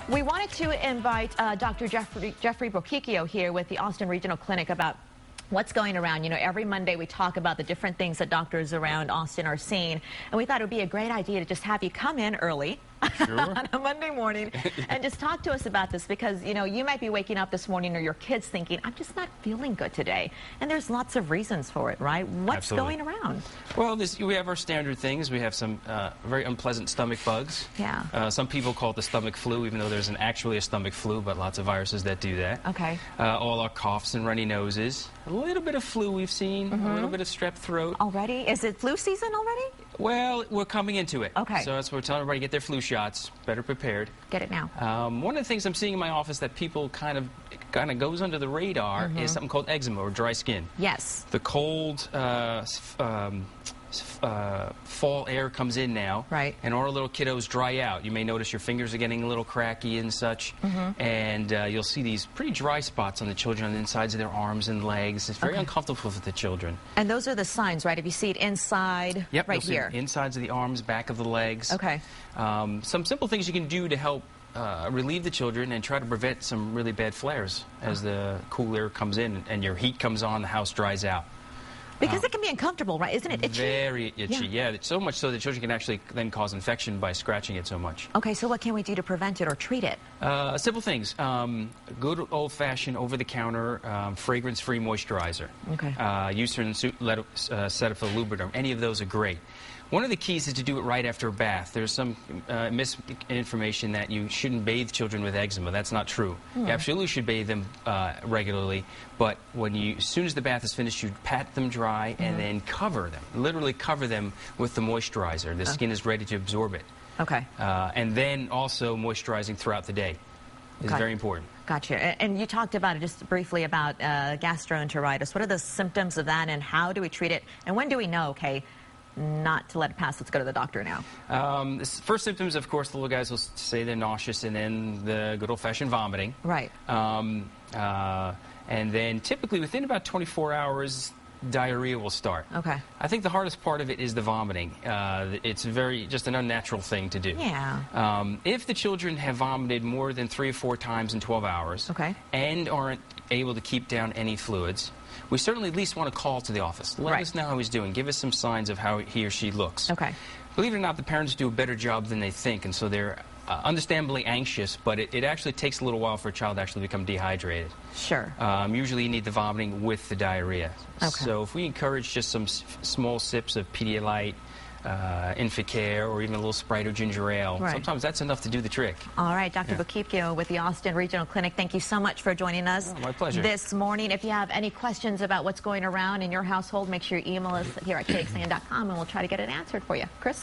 We wanted to invite Dr. Jeffrey Bochicchio here with the Austin Regional Clinic about what's going around. You know, every Monday we talk about the different things that doctors around Austin are seeing, and we thought it would be a great idea to just have you come in early. Sure. On a Monday morning and just talk to us about this, because you know you might be waking up this morning or your kids thinking, I'm just not feeling good today, and there's lots of reasons for it, right? What's going around? Well, we have our standard things. We have some very unpleasant stomach bugs. Yeah. Some people call it the stomach flu, even though there's actually a stomach flu, but lots of viruses that do that. Okay. All our coughs and runny noses, a little bit of flu we've seen, a little bit of strep throat. Already? Is it flu season already? Well, we're coming into it. Okay. So that's what we're telling everybody, get their flu shots, better prepared. Get it now. One of the things I'm seeing in my office that people kind of goes under the radar is something called eczema or dry skin. Yes. The cold fall air comes in now, right? And our little kiddos dry out. You may notice your fingers are getting a little cracky and such, and you'll see these pretty dry spots on the children on the insides of their arms and legs. It's very uncomfortable for the children. And those are the signs, right? If you see it inside, yep, right here. Insides of the arms, back of the legs. Okay. Some simple things you can do to help relieve the children and try to prevent some really bad flares as the cool air comes in and your heat comes on, the house dries out. Because it can be uncomfortable, right? Isn't it itchy? Very itchy, yeah. So much so that children can actually then cause infection by scratching it so much. Okay, so what can we do to prevent it or treat it? Simple things. Good old-fashioned, over-the-counter, fragrance-free moisturizer. Okay. Eucerin, Cetaphil, Lubriderm. Any of those are great. One of the keys is to do it right after a bath. There's some misinformation that you shouldn't bathe children with eczema. That's not true. You absolutely should bathe them regularly, but as soon as the bath is finished, you pat them dry and then cover them, literally cover them with the moisturizer. The skin is ready to absorb it. Okay. And then also moisturizing throughout the day is very important. Gotcha. And you talked about it just briefly about gastroenteritis. What are the symptoms of that, and how do we treat it? And when do we know, okay, not to let it pass, let's go to the doctor now? First symptoms, of course, the little guys will say they're nauseous, and then the good old-fashioned vomiting. Right. And then typically within about 24 hours, diarrhea will start. Okay. I think the hardest part of it is the vomiting. It's just an unnatural thing to do. Yeah. If the children have vomited more than 3 or 4 times in 12 hours and aren't able to keep down any fluids, we certainly at least want to call to the office. Let us know how he's doing. Give us some signs of how he or she looks. Okay. Believe it or not, the parents do a better job than they think, and so they're understandably anxious, but it actually takes a little while for a child to actually become dehydrated. Sure. Usually you need the vomiting with the diarrhea. Okay. So if we encourage just some small sips of Pedialyte, Inficare, or even a little Sprite or ginger ale, sometimes that's enough to do the trick. All right, Dr. Bochicchio with the Austin Regional Clinic, thank you so much for joining us my pleasure. This morning. If you have any questions about what's going around in your household, make sure you email us here at KXAN.com, and we'll try to get it answered for you. Chris?